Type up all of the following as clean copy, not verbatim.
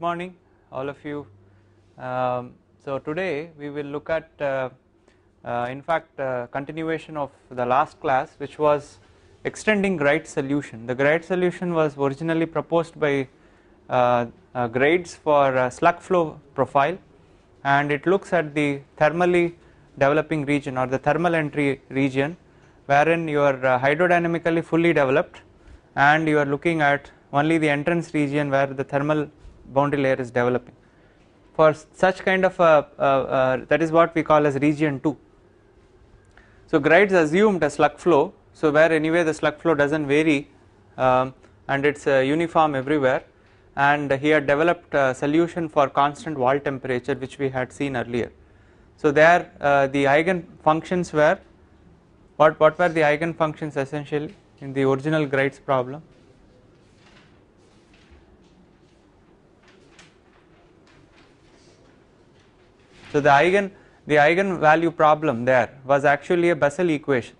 morning all of you. So today we will look at in fact continuation of the last class, which was extending Greit's solution. The Greit solution was originally proposed by Grades for slug flow profile, and it looks at the thermally developing region or the thermal entry region, wherein you are hydrodynamically fully developed and you are looking at only the entrance region where the thermal boundary layer is developing. For such kind of that is what we call as region 2. So Grades assumed a slug flow, so where anyway the slug flow doesn't vary and it's uniform everywhere, and he had developed a solution for constant wall temperature, which we had seen earlier. So there the eigen functions were, what were the eigen functions essentially in the original Grades problem? So the eigen value problem there was actually a Bessel equation,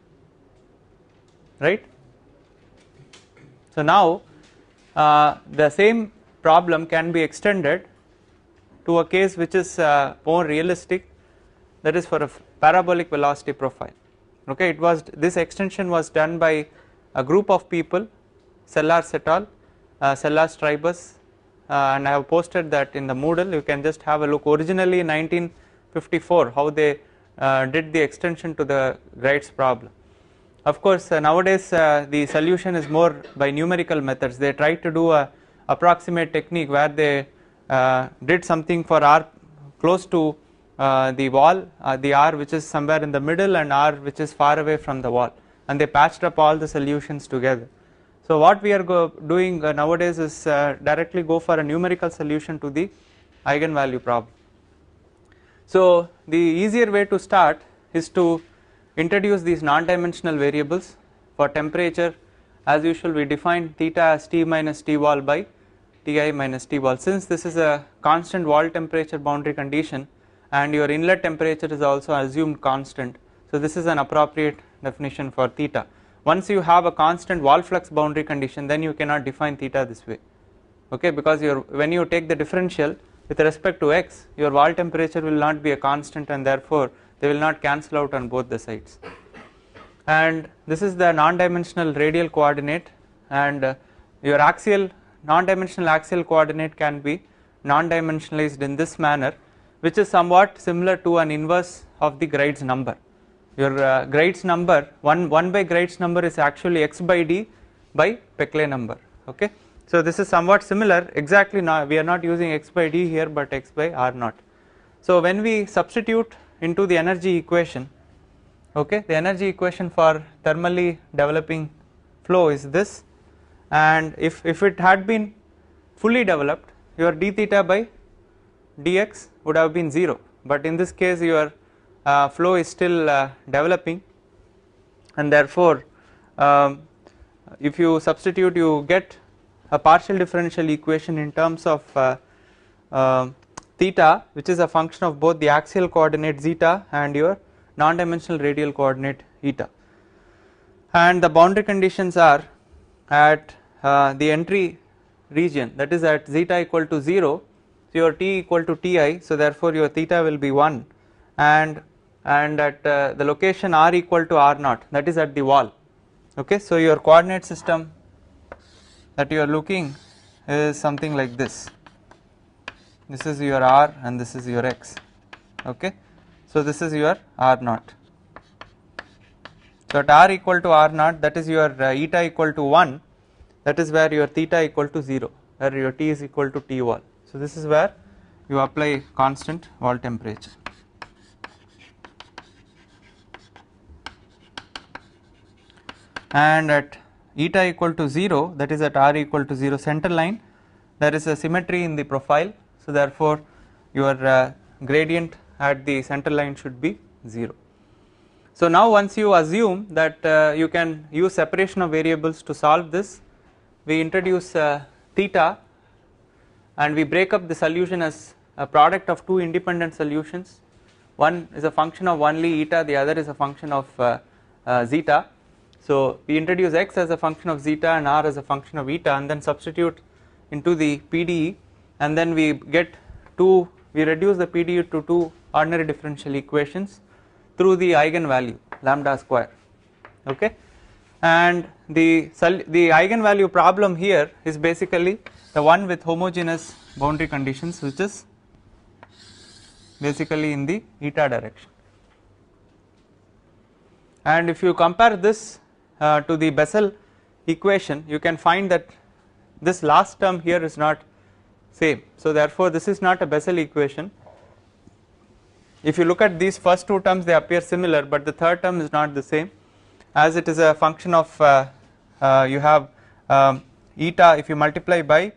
right? So now the same problem can be extended to a case which is more realistic, that is for a parabolic velocity profile. Okay, this extension was done by a group of people, Sellars et al, Sellars Tribus, and I have posted that in the Moodle. You can just have a look. Originally in 1954 how they did the extension to the Grades problem. Of course nowadays the solution is more by numerical methods. They tried to do a approximate technique where they did something for R close to the wall, the R which is somewhere in the middle and R which is far away from the wall, and they patched up all the solutions together. So what we are doing nowadays is directly go for a numerical solution to the eigenvalue problem. So the easier way to start is to introduce these non-dimensional variables. For temperature, as usual, we define theta as T minus T wall by Ti minus T wall. Since this is a constant wall temperature boundary condition and your inlet temperature is also assumed constant, so this is an appropriate definition for theta. Once you have a constant wall flux boundary condition, then you cannot define theta this way, okay, because when you take the differential with respect to x, your wall temperature will not be a constant and therefore they will not cancel out on both the sides. And this is the non-dimensional radial coordinate, and your non-dimensional axial coordinate can be non-dimensionalized in this manner, which is somewhat similar to an inverse of the Grades number. Your Grades number, 1 by Grades number is actually x by d by Peclet number, okay. So this is somewhat similar, exactly. Now we are not using x by d here but x by r naught. So when we substitute into the energy equation, okay, the energy equation for thermally developing flow is this, and if it had been fully developed, your d theta by dx would have been 0, but in this case your flow is still developing, and therefore if you substitute, you get a partial differential equation in terms of theta, which is a function of both the axial coordinate zeta and your non-dimensional radial coordinate eta, and the boundary conditions are at the entry region, that is at zeta equal to 0, so your t equal to ti, so therefore your theta will be 1, and at the location r equal to r naught, that is at the wall, okay. So your coordinate system that you are looking is something like this. This is your r and this is your x, okay. So this is your r naught. So at r equal to r naught, that is your eta equal to 1, that is where your theta equal to 0, where your t is equal to t wall. So this is where you apply constant wall temperature. And at eta equal to 0, that is at r equal to 0 center line, there is a symmetry in the profile, so therefore your gradient at the center line should be 0. So now once you assume that you can use separation of variables to solve this, we introduce theta and we break up the solution as a product of two independent solutions. One is a function of only eta, the other is a function of zeta. So we introduce x as a function of zeta and r as a function of eta, and then substitute into the PDE, and then we get we reduce the PDE to two ordinary differential equations through the eigenvalue lambda square. Okay, and the eigenvalue problem here is basically the one with homogeneous boundary conditions, which is basically in the eta direction. And if you compare this to the Bessel equation, you can find that this last term here is not same. So therefore this is not a Bessel equation. If you look at these first two terms, they appear similar, but the third term is not the same, as it is a function of you have eta. If you multiply by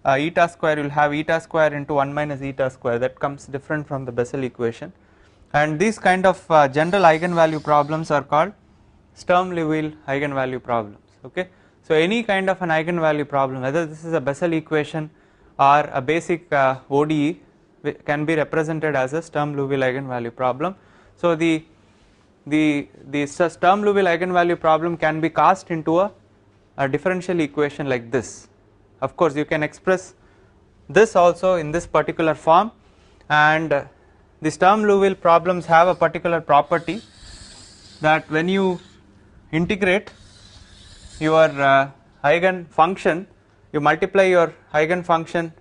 eta square, you will have eta square into 1 minus eta square. That comes different from the Bessel equation. And these kind of general eigenvalue problems are called Sturm-Liouville eigenvalue problems. Okay, so any kind of an eigenvalue problem, whether this is a Bessel equation or a basic ODE, can be represented as a Sturm-Liouville eigenvalue problem. So the Sturm-Liouville eigenvalue problem can be cast into a differential equation like this. Of course, you can express this also in this particular form, and the Sturm-Liouville problems have a particular property that when you integrate your eigen function, you multiply your eigen function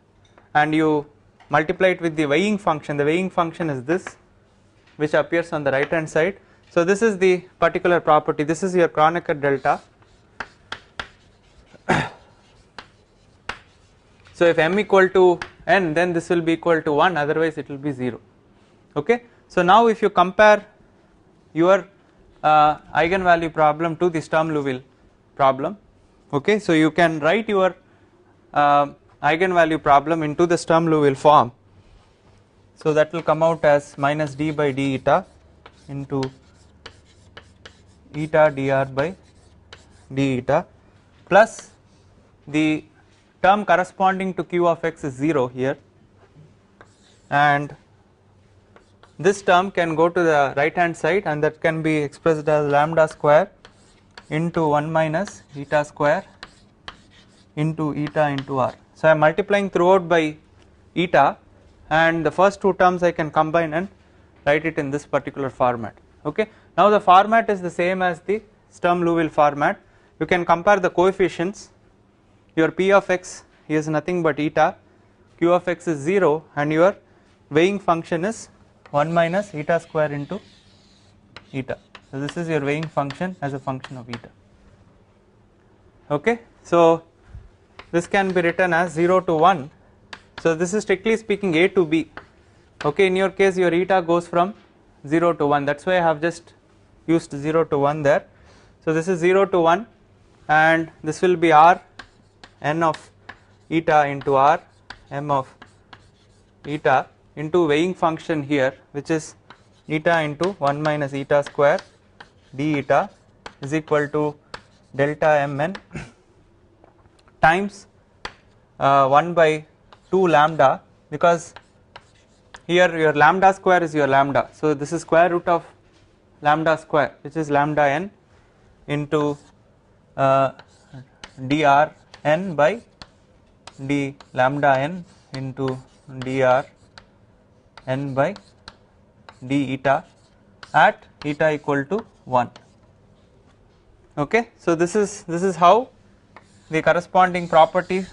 and you multiply it with the weighing function. The weighing function is this, which appears on the right hand side. So this is the particular property. This is your Kronecker delta. So if m equal to n, then this will be equal to 1, otherwise it will be 0. Okay, so now if you compare your eigenvalue problem to the Sturm-Liouville problem, okay, so you can write your eigenvalue problem into the Sturm-Liouville form. So that will come out as minus d by d eta into eta dr by d eta plus the term corresponding to q of x is 0 here, and this term can go to the right hand side, and that can be expressed as lambda square into 1 minus eta square into eta into r. So I am multiplying throughout by eta, and the first two terms I can combine and write it in this particular format. Okay, now the format is the same as the Sturm-Liouville format. You can compare the coefficients. Your p of x is nothing but eta, q of x is 0, and your weighing function is 1 minus eta square into eta. So this is your weighing function as a function of eta. Okay, so this can be written as 0 to 1. So this is strictly speaking a to b. Okay, in your case your eta goes from 0 to 1, that's why I have just used 0 to 1 there. So this is 0 to 1, and this will be r n of eta into r m of eta into weighing function here, which is eta into 1 minus eta square d eta is equal to delta mn times 1 by 2 lambda, because here your lambda square is your lambda. So this is square root of lambda square, which is lambda n into dr n by d lambda n into dr n by d eta at eta equal to 1. Okay, so this is how the corresponding property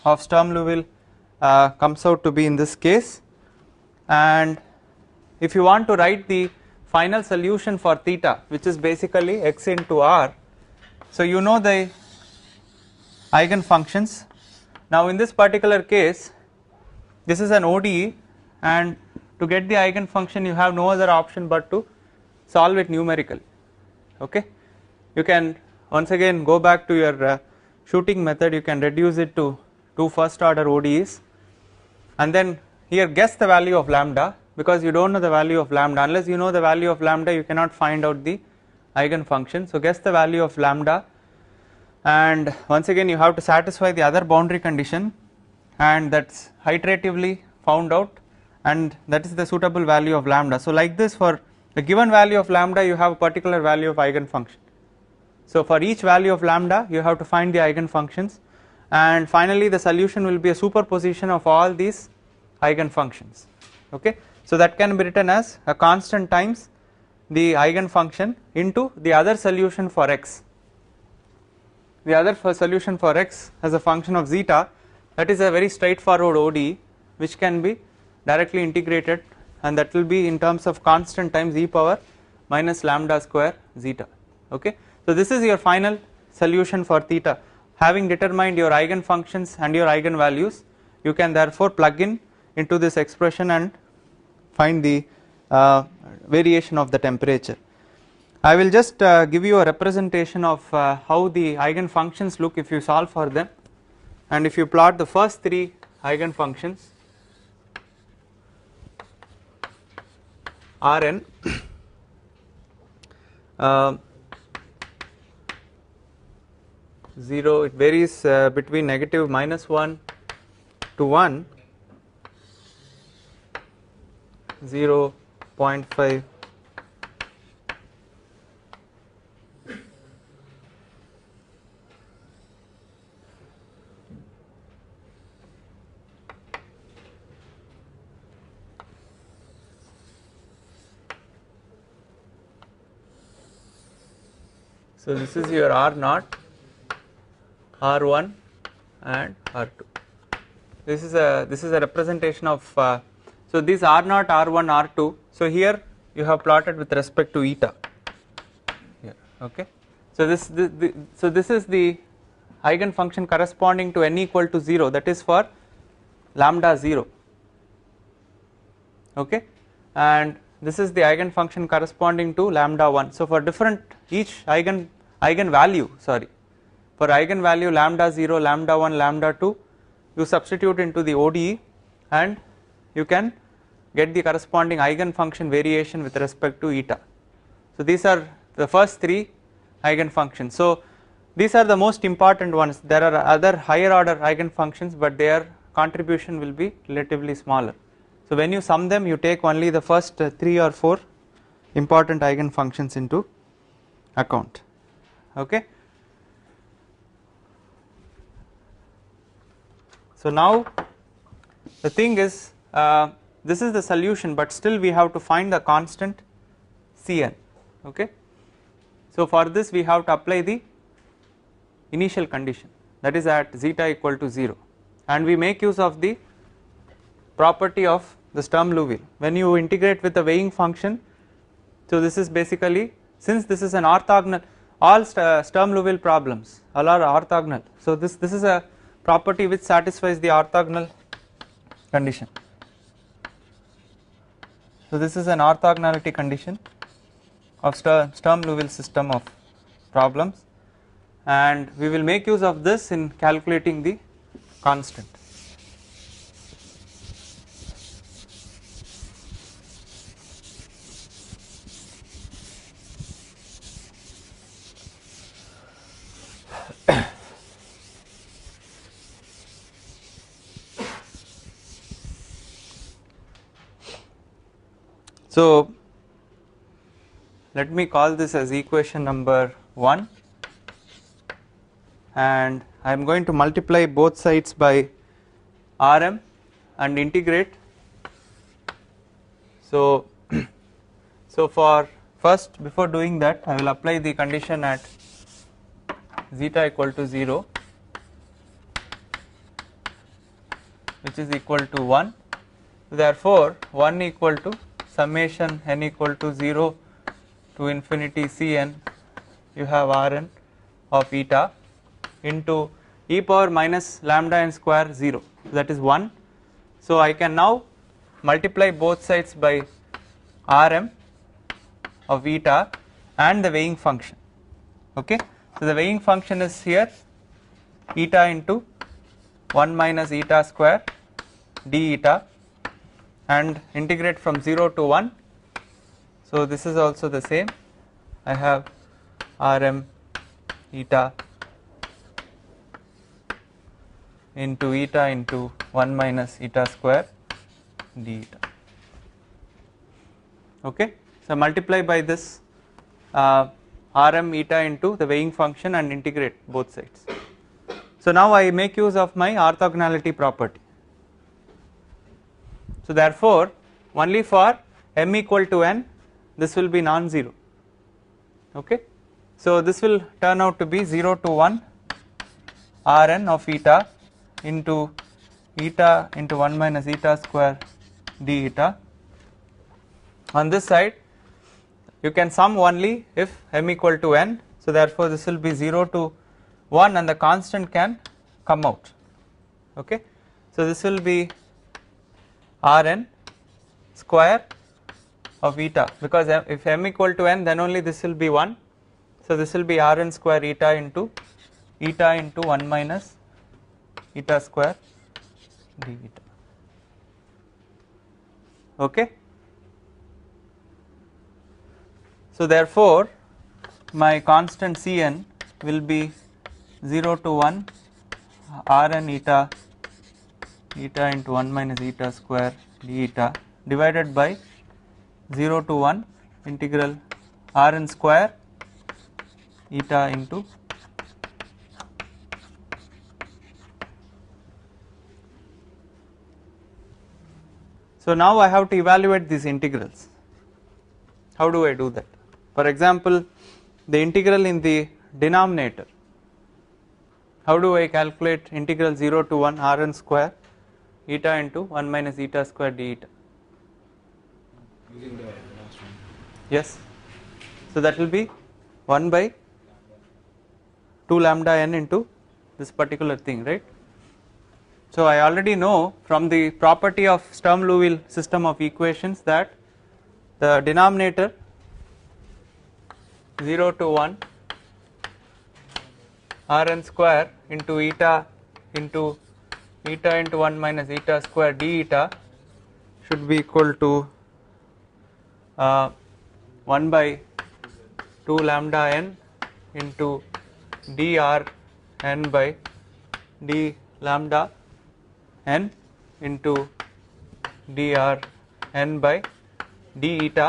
of Sturm-Liouville comes out to be in this case. And if you want to write the final solution for theta, which is basically x into r, so you know the eigen functions. Now in this particular case, this is an ODE, and to get the eigen function you have no other option but to solve it numerically. Okay, you can once again go back to your shooting method. You can reduce it to two first order ODEs, and then here guess the value of lambda, because you don't know the value of lambda. Unless you know the value of lambda, you cannot find out the eigen function. So guess the value of lambda, and once again you have to satisfy the other boundary condition, and that's iteratively found out, and that is the suitable value of lambda. So like this, for the given value of lambda you have a particular value of eigen function. So for each value of lambda you have to find the eigen functions, and finally the solution will be a superposition of all these eigenfunctions. Okay, so that can be written as a constant times the eigenfunction into the other solution for x. The other solution for x as a function of zeta, that is a very straightforward ODE which can be directly integrated, and that will be in terms of constant times e power minus lambda square zeta. Okay, so this is your final solution for theta. Having determined your eigenfunctions and your eigenvalues, you can therefore plug in into this expression and find the variation of the temperature. I will just give you a representation of how the eigenfunctions look if you solve for them, and if you plot the first three eigenfunctions Rn, 0, it varies between negative -1 to 1, 0, 0.5, so this is your R0, R1 and R2. This is a representation of so these R0, R1, R2. So here you have plotted with respect to eta. Here, okay. So this is the eigenfunction corresponding to n equal to 0. That is for lambda 0. Okay, and this is the eigenfunction corresponding to lambda 1. So for different each eigenvalue, for eigenvalue lambda 0, lambda 1, lambda 2, you substitute into the ODE and you can get the corresponding eigenfunction variation with respect to eta. So these are the first three eigenfunctions. So these are the most important ones. There are other higher order eigenfunctions, but their contribution will be relatively smaller. So when you sum them, you take only the first 3 or 4 important eigenfunctions into account. Okay. So now the thing is, this is the solution, but still we have to find the constant Cn. Okay. So for this we have to apply the initial condition, that is at zeta equal to 0, and we make use of the property of the Sturm-Liouville. When you integrate with the weighing function, so this is basically, since this is an orthogonal, all Sturm-Liouville problems all are orthogonal. So this is a property which satisfies the orthogonal condition. So this is an orthogonality condition of Sturm-Liouville system of problems, and we will make use of this in calculating the constant. So let me call this as equation number 1, and I am going to multiply both sides by Rm and integrate. So for first, before doing that, I will apply the condition at zeta equal to 0, which is equal to 1. Therefore 1 equal to summation n equal to 0 to infinity Cn, you have Rn of eta into e power minus lambda n square 0, that is 1. So I can now multiply both sides by Rm of eta and the weighing function. Okay, so the weighing function is here eta into 1 minus eta square d eta, and integrate from 0 to 1. So this is also the same. I have Rm eta into eta into 1 minus eta square d eta. Okay, so multiply by this Rm eta into the weighing function and integrate both sides. So now I make use of my orthogonality property. So therefore only for m equal to n this will be non-zero, okay. So this will turn out to be 0 to 1 Rn of eta into 1 minus eta square d eta. On this side you can sum only if m equal to n, so therefore this will be 0 to 1 and the constant can come out, okay. So this will be Rn square of eta, because if m equal to n then only this will be 1, so this will be Rn square eta into 1 minus eta square d eta, okay. So therefore my constant Cn will be 0 to 1 Rn eta into 1 minus eta square d eta divided by 0 to 1 integral Rn square eta into so now I have to evaluate these integrals. How do I do that? For example, the integral in the denominator, how do I calculate integral 0 to 1 Rn square eta into 1 minus eta square d eta? Using the last one. Yes. So that will be 1 by 2 lambda n into this particular thing, right? So I already know from the property of Sturm-Liouville system of equations that the denominator 0 to 1 Rn square into eta into 1 minus eta square d eta should be equal to 1 by 2 lambda n into dr n by d lambda n into dr n by d eta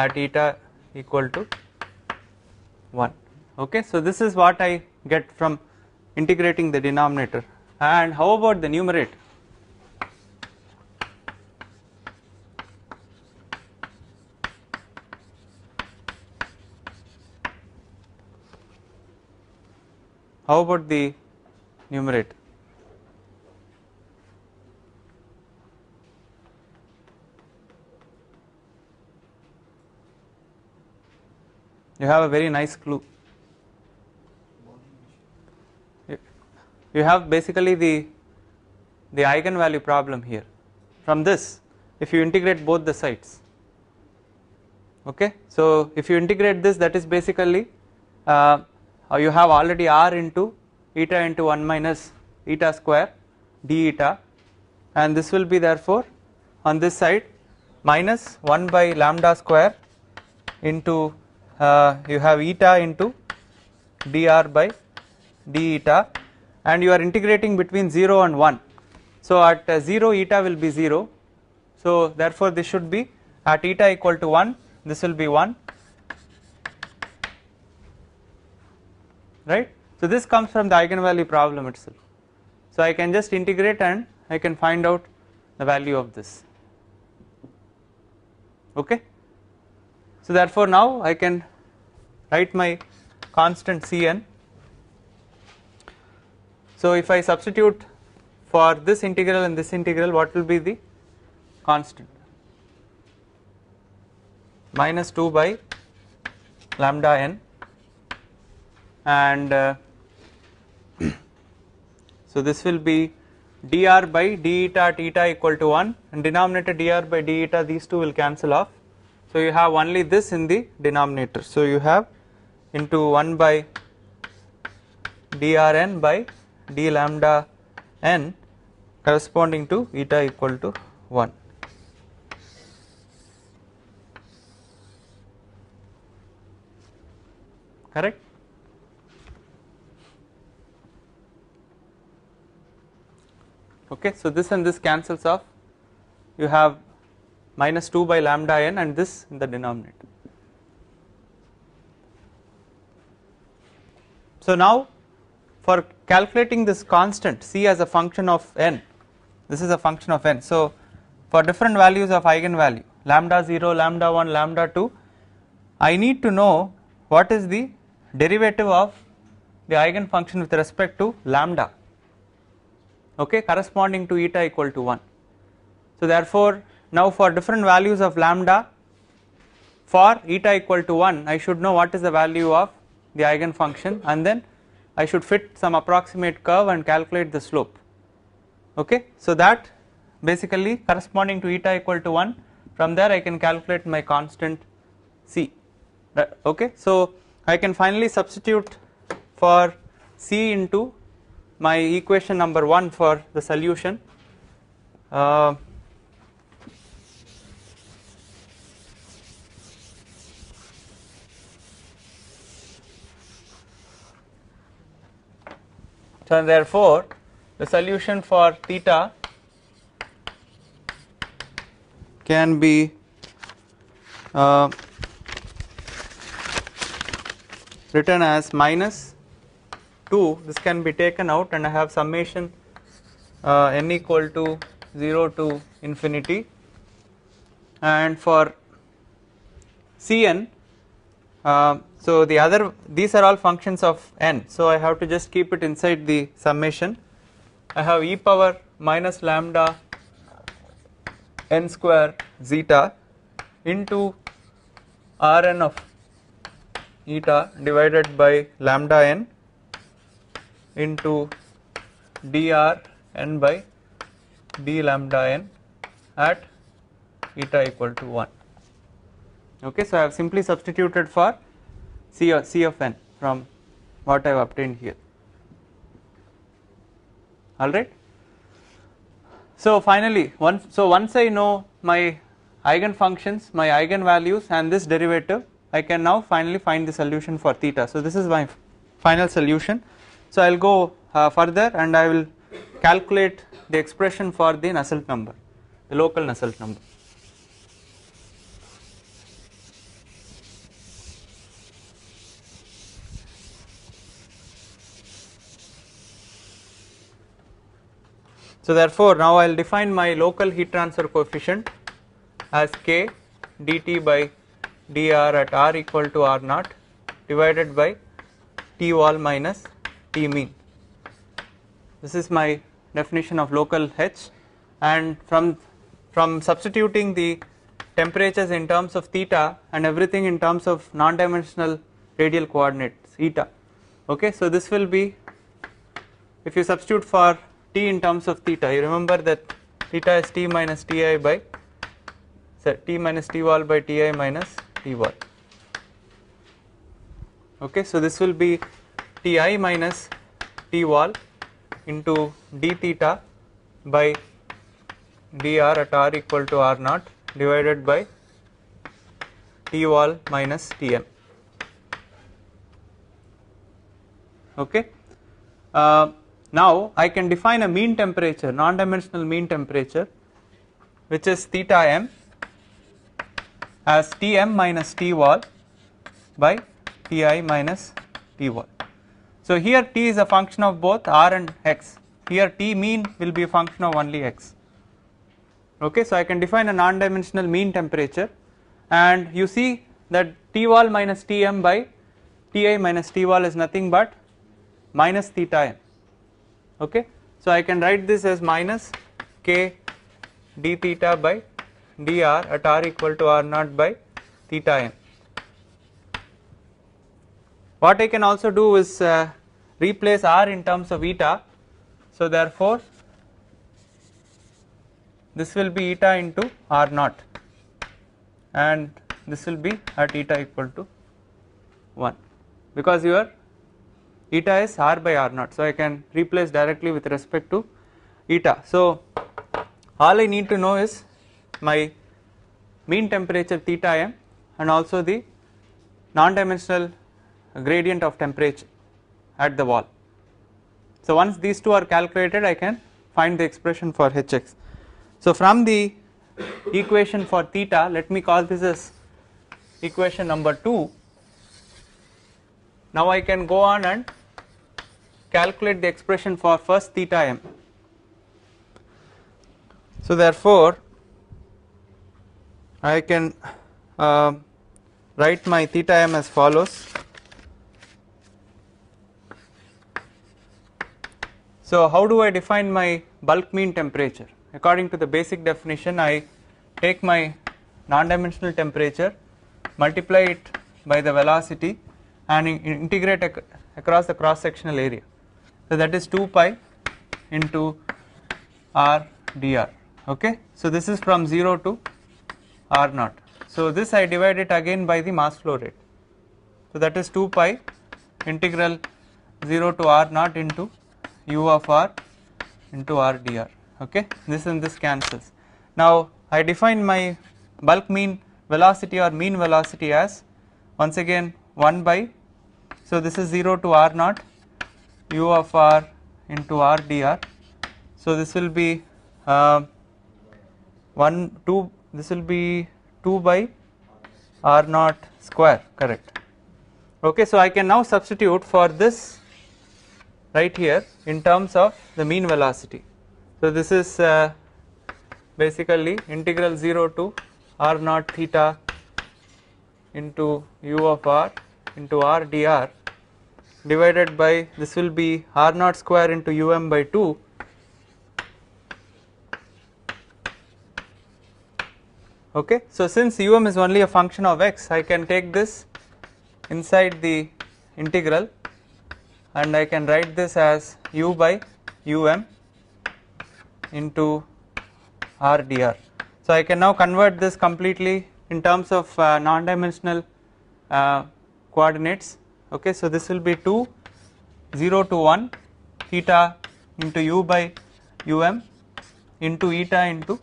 at eta equal to 1, okay. So this is what I get from integrating the denominator. And how about the numerator? How about the numerator? You have a very nice clue. You have basically the eigenvalue problem here. From this, if you integrate both the sides, okay. So if you integrate this, that is basically you have already r into eta into 1 minus eta square d eta, and this will be therefore on this side minus 1 by lambda square into you have eta into dr by d eta, and you are integrating between 0 and 1. So at 0 eta will be 0, so therefore this should be at eta equal to 1, this will be 1, right. So this comes from the eigenvalue problem itself. So I can just integrate and I can find out the value of this, okay. So therefore now I can write my constant Cn. So if I substitute for this integral and this integral, what will be the constant? Minus 2 by lambda n, and so this will be dr by d eta at eta equal to 1, and denominator dr by d eta, these two will cancel off. So you have only this in the denominator. So you have into 1 by drn by d lambda n corresponding to eta equal to 1. Correct? Okay, so this and this cancels off. You have minus 2 by lambda n and this in the denominator. So now for calculating this constant C as a function of n, this is a function of n. So for different values of eigenvalue lambda 0, lambda 1, lambda 2, I need to know what is the derivative of the eigenfunction with respect to lambda, okay, corresponding to eta equal to 1. So therefore now for different values of lambda, for eta equal to 1 I should know what is the value of the eigenfunction, and then I should fit some approximate curve and calculate the slope, okay. So that basically corresponding to eta equal to 1, from there I can calculate my constant C, okay. So I can finally substitute for C into my equation number 1 for the solution. So therefore the solution for theta can be written as minus 2, this can be taken out and I have summation n equal to 0 to infinity, and for Cn, so the other, these are all functions of n, so I have to just keep it inside the summation. I have e power minus lambda n square zeta into Rn of eta divided by lambda n into dr n by d lambda n at eta equal to 1, okay. So I have simply substituted for C of n from what I have obtained here, alright. So finally once I know my eigenfunctions, my eigenvalues and this derivative, I can now finally find the solution for theta. So this is my final solution. So I will go further and I will calculate the expression for the Nusselt number, the local Nusselt number. So therefore now I will define my local heat transfer coefficient as k dt by dr at r equal to r naught divided by T wall minus T mean. This is my definition of local H, and from substituting the temperatures in terms of theta and everything in terms of non-dimensional radial coordinates eta, okay. So this will be, if you substitute for T in terms of theta, you remember that theta is T minus Ti by T minus T wall by Ti minus T wall, okay. So this will be Ti minus T wall into d theta by dr at r equal to r naught divided by T wall minus Tm, okay. Now I can define a mean temperature, non-dimensional mean temperature, which is theta m as Tm minus T wall by Ti minus T wall. So here T is a function of both r and x, here T mean will be a function of only x, okay. So I can define a non-dimensional mean temperature, and you see that T wall minus Tm by Ti minus T wall is nothing but minus theta m, okay. So I can write this as minus k d theta by dr at r equal to r naught by theta m. What I can also do is replace r in terms of eta, so therefore this will be eta into r naught and this will be at eta equal to 1, because your eta is r by r naught, so I can replace directly with respect to eta. So all I need to know is my mean temperature theta m and also the non-dimensional gradient of temperature at the wall. So once these two are calculated, I can find the expression for Hx. So from the equation for theta, let me call this as equation number 2. Now I can go on and calculate the expression for first theta m. So therefore I can write my theta m as follows. So how do I define my bulk mean temperature? According to the basic definition, I take my non-dimensional temperature, multiply it by the velocity and integrate across the cross sectional area. So that is 2 pi into r dr. Okay, so this is from 0 to r naught. So this I divide it again by the mass flow rate. So that is 2 pi integral 0 to r naught into u of r into r dr. Okay, this and this cancels. Now I define my bulk mean velocity or mean velocity as once again 1 by, so this is 0 to r naught u of r into r dr. So this will be 2, this will be 2 by r naught square, correct. Okay, so I can now substitute for this right here in terms of the mean velocity. So this is basically integral 0 to r naught theta into u of r into r dr divided by, this will be r naught square into um by 2 . Okay, so since um is only a function of x, I can take this inside the integral and I can write this as u by um into r dr. So I can now convert this completely in terms of non-dimensional coordinates. Okay, so this will be 2 0 to 1 theta into u by um into eta into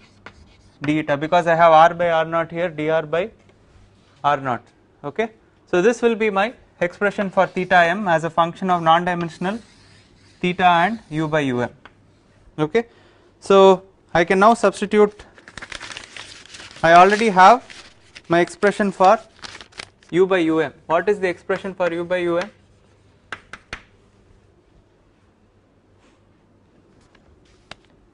d eta, because I have r by r naught here, dr by r naught. Okay, so this will be my expression for theta m as a function of non-dimensional theta and u by um. Okay, so I can now substitute. I already have my expression for u by um. What is the expression for u by um?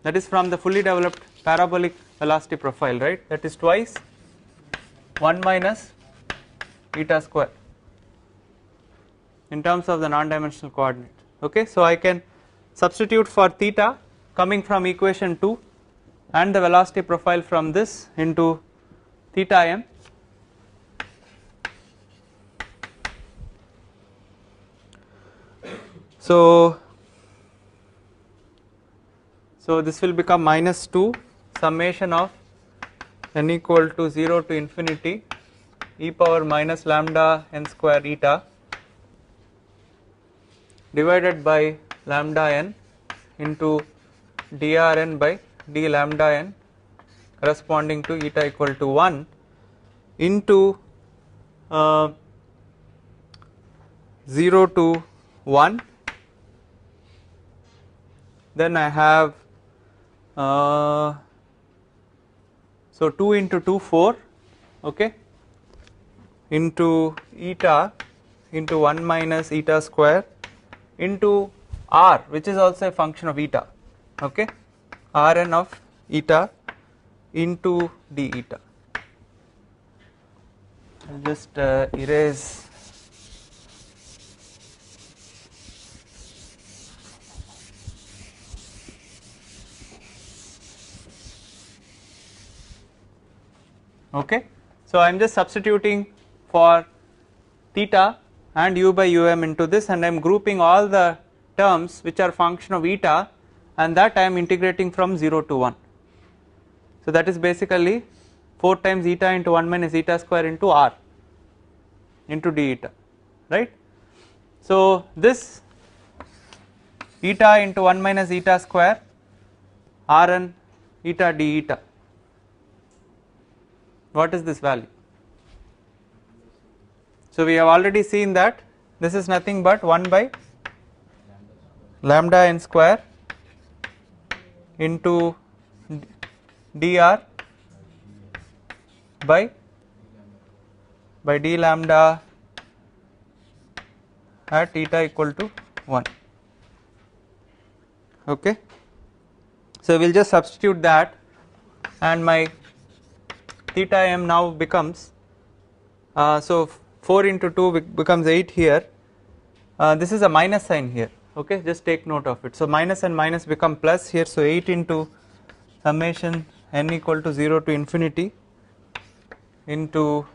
That is from the fully developed parabolic velocity profile, right? That is twice 1 minus eta square in terms of the non-dimensional coordinate. Okay, so I can substitute for theta coming from equation 2 and the velocity profile from this into theta m. So this will become minus 2 summation of n equal to 0 to infinity e power minus lambda n square eta divided by lambda n into drn by d lambda n corresponding to eta equal to 1 into 0 to 1. Then I have so 2 into 2 4, okay, into eta into 1 minus eta square into r, which is also a function of eta, okay, rn of eta into d eta. I'll just erase . Okay, so I am just substituting for theta and u by um into this, and I am grouping all the terms which are function of eta, and that I am integrating from 0 to 1. So that is basically 4 times eta into 1 minus eta square into r into d eta, right. So this eta into 1 minus eta square rn eta d eta, what is this value? So we have already seen that this is nothing but 1 by lambda n square into dr by d lambda at eta equal to 1. Okay, so we will just substitute that, and my theta m now becomes so 4 into 2 becomes 8 here. This is a minus sign here. Okay, just take note of it. So minus and minus become plus here. So 8 into summation n equal to 0 to infinity into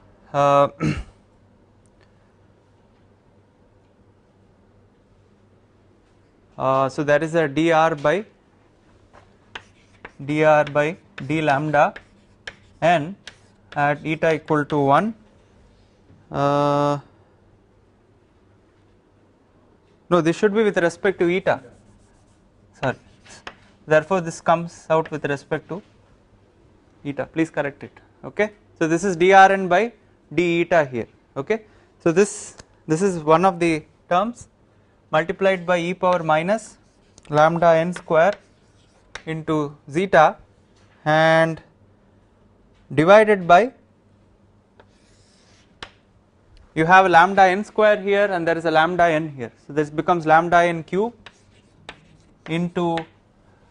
so that is a dr by d lambda n at eta equal to 1. No, this should be with respect to eta. Sorry. Therefore, this comes out with respect to eta. Please correct it. Okay. So this is drn by d eta here. Okay. So this is one of the terms multiplied by e power minus lambda n square into zeta and divided by, you have a lambda n square here and there is a lambda n here. So this becomes lambda n cube into,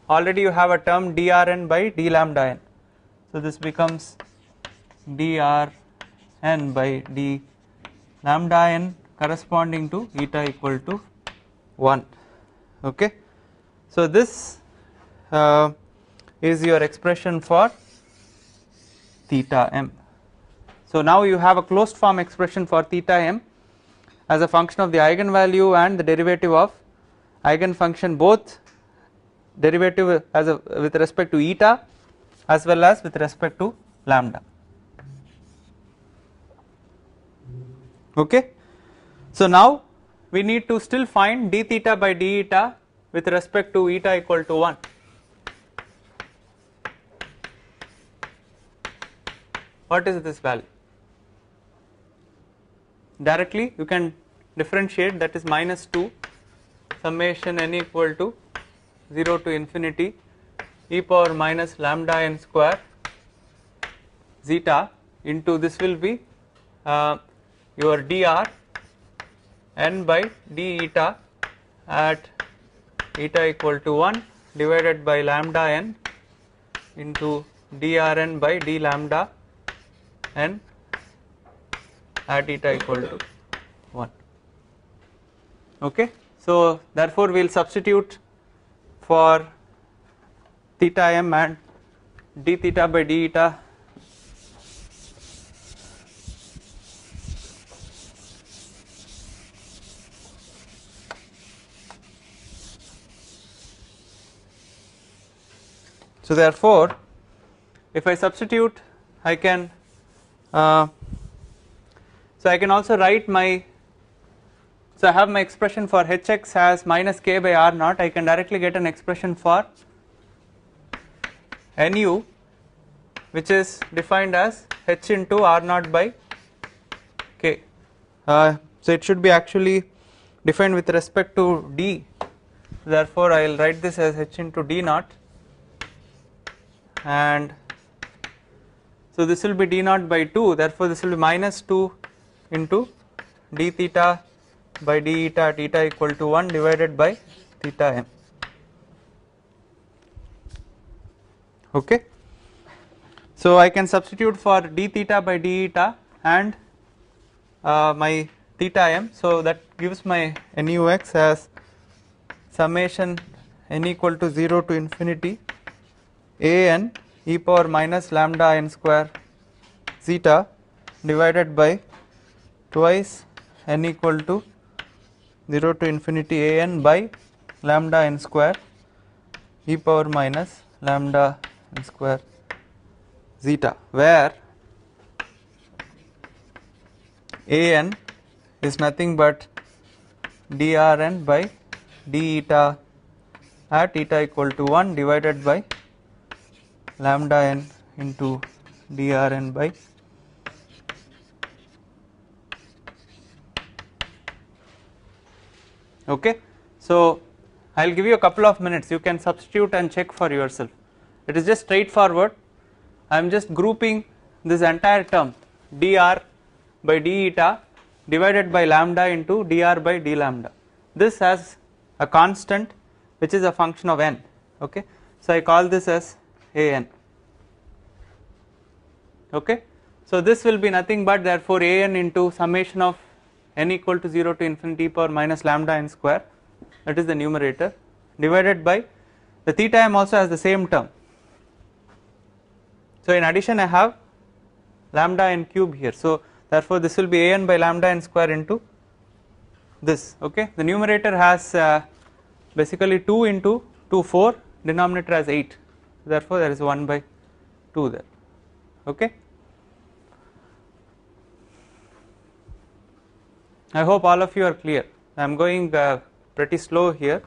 already you have a term drn by d lambda n. So this becomes drn by d lambda n corresponding to eta equal to 1. Okay. So this is your expression for theta m. So now you have a closed form expression for theta m as a function of the eigenvalue and the derivative of eigenfunction, both derivative as with respect to eta as well as with respect to lambda. Okay. So now we need to still find d theta by d eta with respect to eta equal to 1. What is this value? Directly you can differentiate, that is minus 2 summation n equal to 0 to infinity e power minus lambda n square zeta into, this will be your dr n by d eta at eta equal to 1 divided by lambda n into drn by d lambda n at eta equal to 1. Okay. So therefore we will substitute for theta m and d theta by d eta so therefore if I substitute, I can so I can also write my, so I have my expression for hx as minus k by r naught. I can directly get an expression for nu which is defined as h into r naught by k. So it should be actually defined with respect to d, therefore I will write this as h into d naught, and so this will be d naught by 2, therefore this will be minus 2 into d theta by d eta at eta equal to 1 divided by theta m. Okay. So I can substitute for d theta by d eta and my theta m, so that gives my nux as summation n equal to 0 to infinity a n e power minus lambda n square zeta divided by twice n equal to 0 to infinity a n by lambda n square e power minus lambda n square zeta, where a n is nothing but drn by d eta at eta equal to 1 divided by lambda n into drn by okay. So I will give you a couple of minutes, you can substitute and check for yourself. It is just straightforward. I am just grouping this entire term dr by d eta divided by lambda into dr by d lambda, this as a constant which is a function of n. Okay, so I call this as an. Okay, so this will be nothing but therefore an into summation of n equal to 0 to infinity power minus lambda n square, that is the numerator, divided by the theta m also has the same term. So in addition I have lambda n cube here, so therefore this will be an by lambda n square into this. Okay, the numerator has basically 2 into 2 4, denominator has 8, therefore there is 1 by 2 there. Okay, I hope all of you are clear. I am going pretty slow here.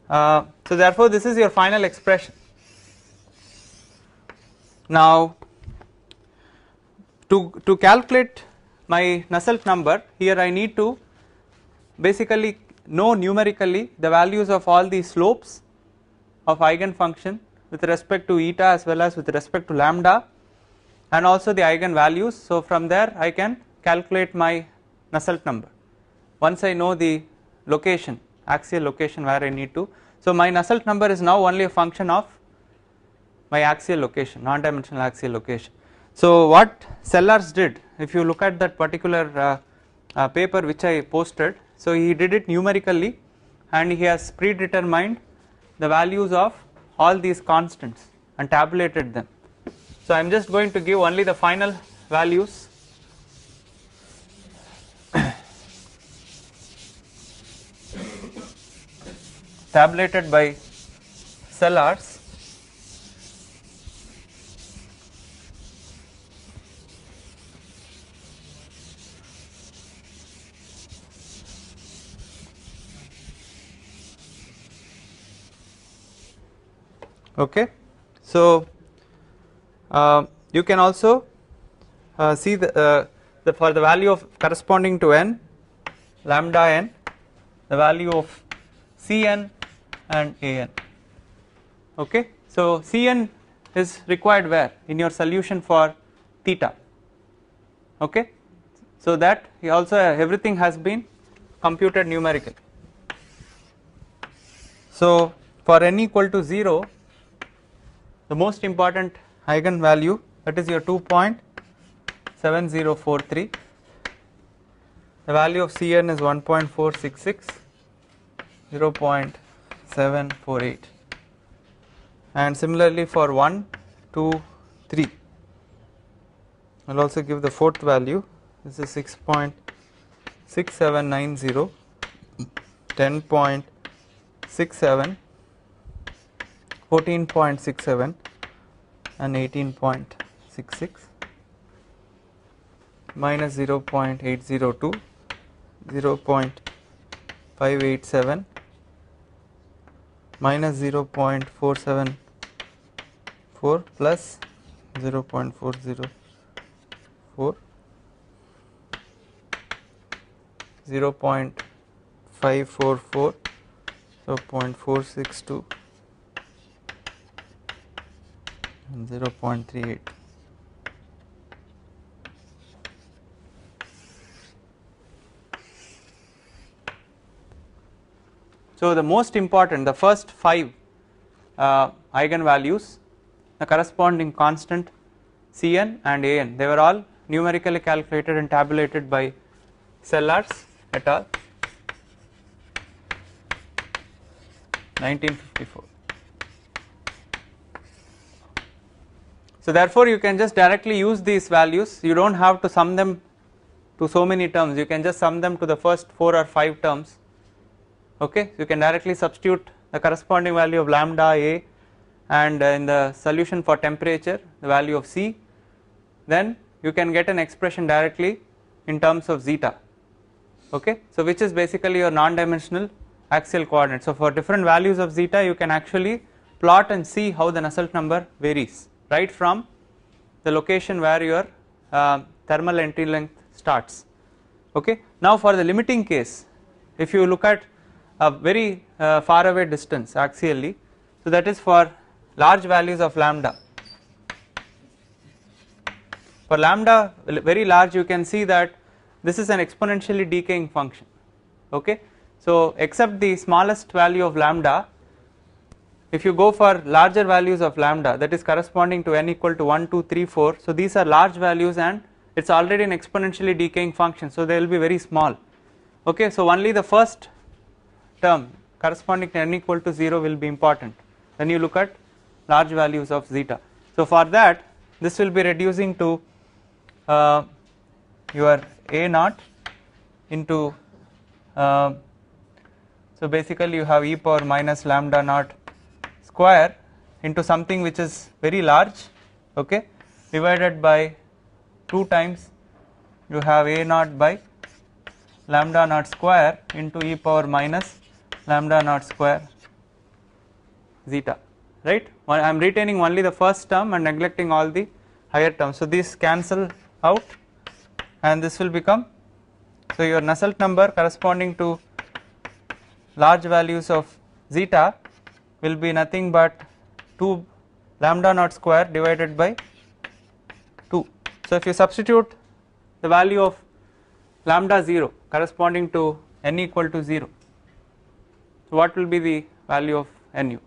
So therefore this is your final expression. Now to calculate my Nusselt number, here I need to basically know numerically the values of all the slopes of eigenfunction with respect to eta as well as with respect to lambda, and also the eigenvalues. So from there I can calculate my Nusselt number once I know the location, axial location where I need to. So my Nusselt number is now only a function of my axial location, non-dimensional axial location. So what Sellars did, if you look at that particular paper which I posted, so he did it numerically and he has predetermined the values of all these constants and tabulated them. So I am just going to give only the final values tabulated by Sellars. Okay, so you can also see the for the value of corresponding to n, lambda n, the value of Cn and An. Okay, so Cn is required where? In your solution for theta. Okay, so that also everything has been computed numerically. So for n equal to 0, the most important eigenvalue, that is your 2.7043, the value of Cn is 1.466, 0.748, and similarly for 1, 2, 3, I will also give the fourth value, this is 6.6790, 10.67, 14.67 and 18.66, minus 0.802, 0.587, minus 0.474 plus 0.404, 0.544, so 0.462 and 0.38. So the most important, the first 5 eigenvalues, the corresponding constant Cn and An, they were all numerically calculated and tabulated by Sellars et al. 1954. So therefore you can just directly use these values, you do not have to sum them to so many terms, you can just sum them to the first 4 or 5 terms. Okay, so you can directly substitute the corresponding value of lambda A, and in the solution for temperature the value of C, then you can get an expression directly in terms of zeta. Okay, so which is basically your non-dimensional axial coordinate. So for different values of zeta you can actually plot and see how the Nusselt number varies right from the location where your thermal entry length starts. Okay, now for the limiting case, if you look at a very far away distance axially, so that is for large values of lambda. For lambda very large, you can see that this is an exponentially decaying function. Okay, so except the smallest value of lambda, if you go for larger values of lambda, that is corresponding to n equal to 1, 2, 3, 4, so these are large values and it is already an exponentially decaying function, so they will be very small. Okay, so only the first term corresponding to n equal to 0 will be important. Then you look at large values of zeta. So for that, this will be reducing to your a naught into so basically you have e power minus lambda naught square into something which is very large, okay, divided by 2 times you have a naught by lambda naught square into e power minus lambda naught square zeta, right. I am retaining only the first term and neglecting all the higher terms, so these cancel out and this will become, so your Nusselt number corresponding to large values of zeta will be nothing but 2 lambda naught square divided by 2. So if you substitute the value of lambda 0 corresponding to n equal to 0, so what will be the value of nu?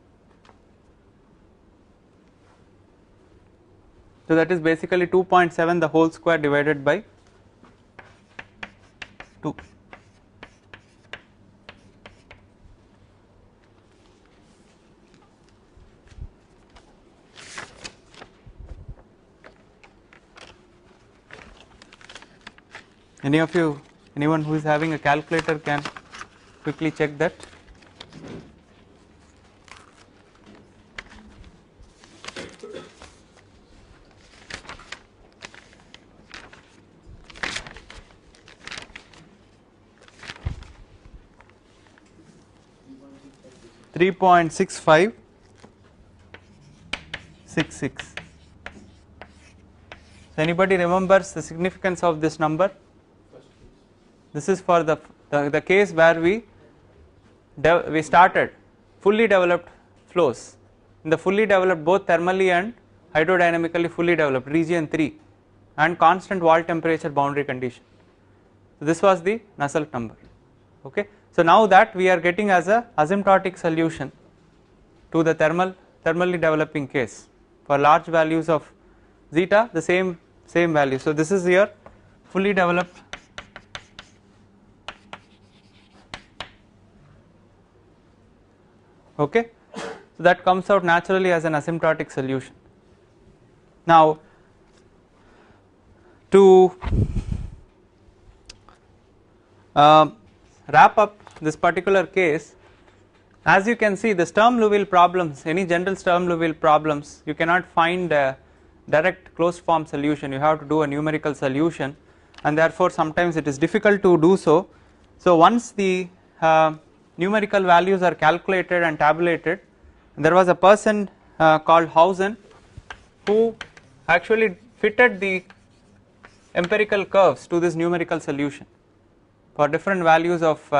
So that is basically 2.7 the whole square divided by 2. Any of you, anyone who is having a calculator can quickly check that. .6566. So anybody remembers the significance of this number? This is for the case where we started fully developed flows. In the fully developed, both thermally and hydrodynamically fully developed region 3 and constant wall temperature boundary condition. So this was the Nusselt number. Okay. So now that we are getting as a asymptotic solution to the thermally developing case for large values of zeta, the same value. So this is your fully developed okay. So that comes out naturally as an asymptotic solution. Now to wrap up this particular case, as you can see the Sturm Liouville problems, any general Sturm Liouville problems, you cannot find a direct closed form solution, you have to do a numerical solution, and therefore sometimes it is difficult to do so. So once the numerical values are calculated and tabulated, there was a person called Hausen who actually fitted the empirical curves to this numerical solution for different values of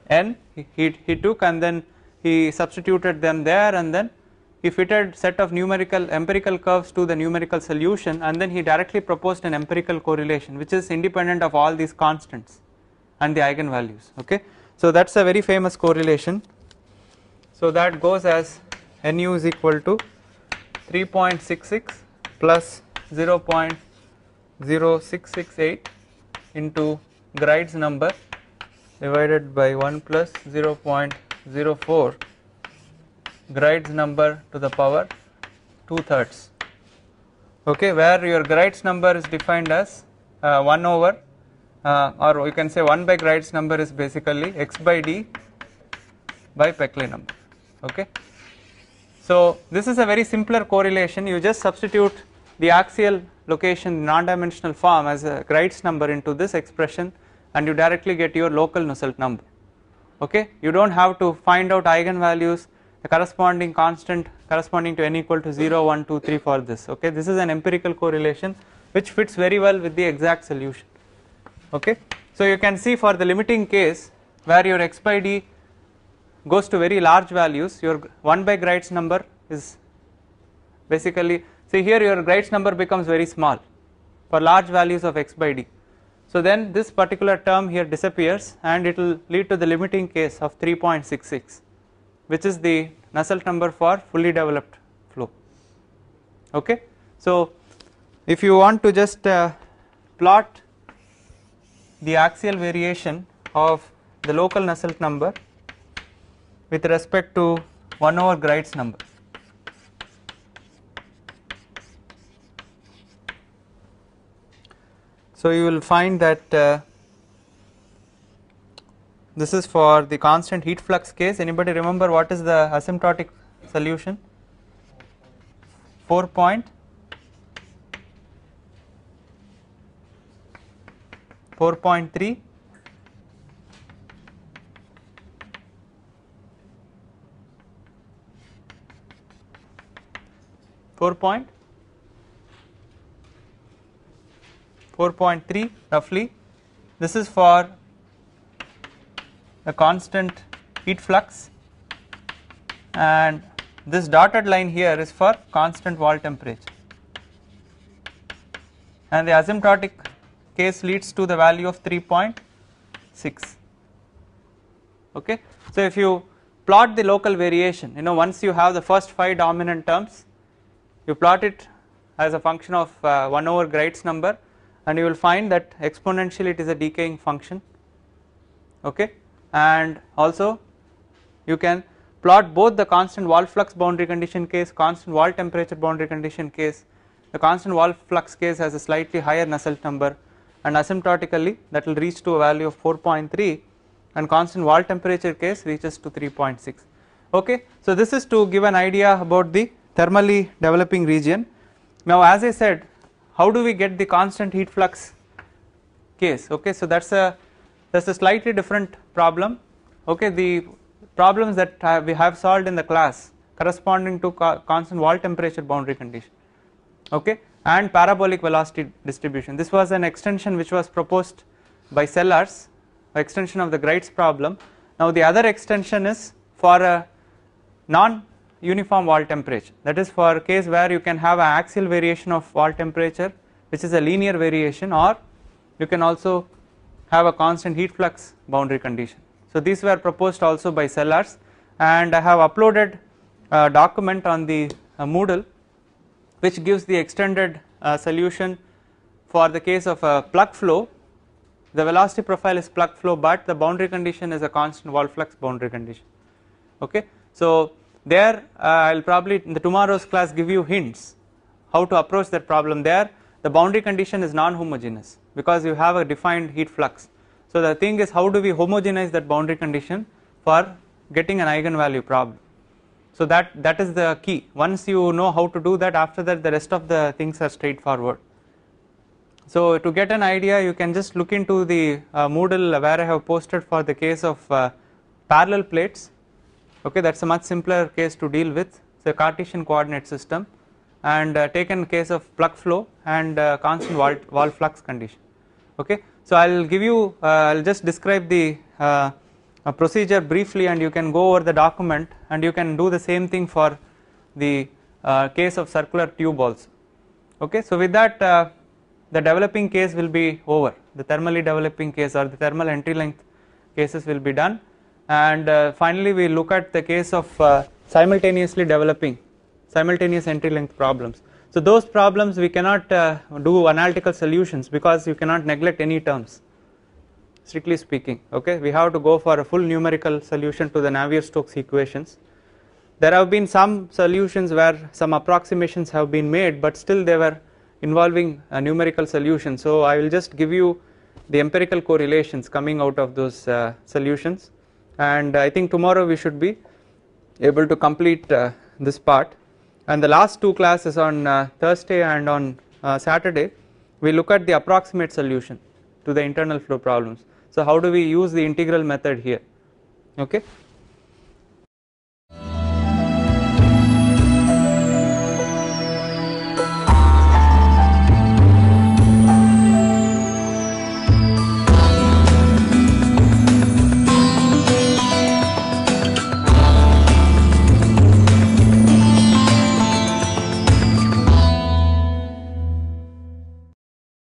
n. He took and then he substituted them there, and then he fitted set of empirical curves to the numerical solution, and then he directly proposed an empirical correlation which is independent of all these constants and the eigenvalues. Okay. So that is a very famous correlation. So that goes as nu is equal to 3.66 plus 0.0668 into Gride's number divided by 1 plus 0.04 Gride's number to the power 2/3. Okay, where your Gride's number is defined as 1 over or you can say 1 by Gride's number is basically x by d by Peckley number. Okay. So this is a very simpler correlation, you just substitute the axial location non-dimensional form as a Gride's number into this expression and you directly get your local Nusselt number. Okay. You do not have to find out eigenvalues, the corresponding constant corresponding to n equal to 0, 1, 2, 3 for this. Okay. This is an empirical correlation which fits very well with the exact solution. Okay. So you can see for the limiting case where your x by d goes to very large values, your 1 by Gride's number is basically, see here your Gride's number becomes very small for large values of x by d. So then this particular term here disappears and it will lead to the limiting case of 3.66. which is the Nusselt number for fully developed flow. Okay. So if you want to just plot the axial variation of the local Nusselt number with respect to 1 over Greitz number. So you will find that this is for the constant heat flux case. Anybody remember what is the asymptotic solution? 4.3 4.3 roughly. This is for the constant heat flux, and this dotted line here is for constant wall temperature, and the asymptotic case leads to the value of 3.6. Okay. So if you plot the local variation, once you have the first 5 dominant terms, you plot it as a function of 1 over Greitz number, and you will find that exponentially it is a decaying function. Okay. And also you can plot both the constant wall flux boundary condition case, constant wall temperature boundary condition case. The constant wall flux case has a slightly higher Nusselt number, and asymptotically that will reach to a value of 4.3, and constant wall temperature case reaches to 3.6. Okay. So this is to give an idea about the thermally developing region. Now as I said, how do we get the constant heat flux case? Okay. So that's a slightly different problem. Okay. The problems that we have solved in the class corresponding to constant wall temperature boundary condition, okay, and parabolic velocity distribution. This was an extension which was proposed by Sellars, extension of the Greitz problem. Now the other extension is for a non-uniform wall temperature, that is for a case where you can have an axial variation of wall temperature which is a linear variation, or you can also have a constant heat flux boundary condition. So these were proposed also by Sellars, and I have uploaded a document on the Moodle which gives the extended solution for the case of a plug flow. The velocity profile is plug flow, but the boundary condition is a constant wall flux boundary condition. Okay. So there I will probably in the tomorrow's class give you hints how to approach that problem. There the boundary condition is non-homogeneous because you have a defined heat flux. So the thing is, how do we homogenize that boundary condition for getting an eigenvalue problem? So that is the key. Once you know how to do that, after that the rest of the things are straightforward. So to get an idea, you can just look into the Moodle where I have posted for the case of parallel plates. Okay, that's a much simpler case to deal with. It's a Cartesian coordinate system, and taken case of plug flow and constant wall flux condition. Okay. So I will give you, I will just describe the procedure briefly, and you can go over the document, and you can do the same thing for the case of circular tube also. Okay. So with that the developing case will be over, the thermally developing case or the thermal entry length cases will be done, and finally we look at the case of simultaneous entry length problems. So those problems we cannot do analytical solutions because you cannot neglect any terms, strictly speaking. Okay, we have to go for a full numerical solution to the Navier-Stokes equations. There have been some solutions where some approximations have been made, but still they were involving a numerical solution. So I will just give you the empirical correlations coming out of those solutions, and I think tomorrow we should be able to complete this part. And the last two classes on Thursday and on Saturday, we look at the approximate solution to the internal flow problems. So how do we use the integral method here? Okay.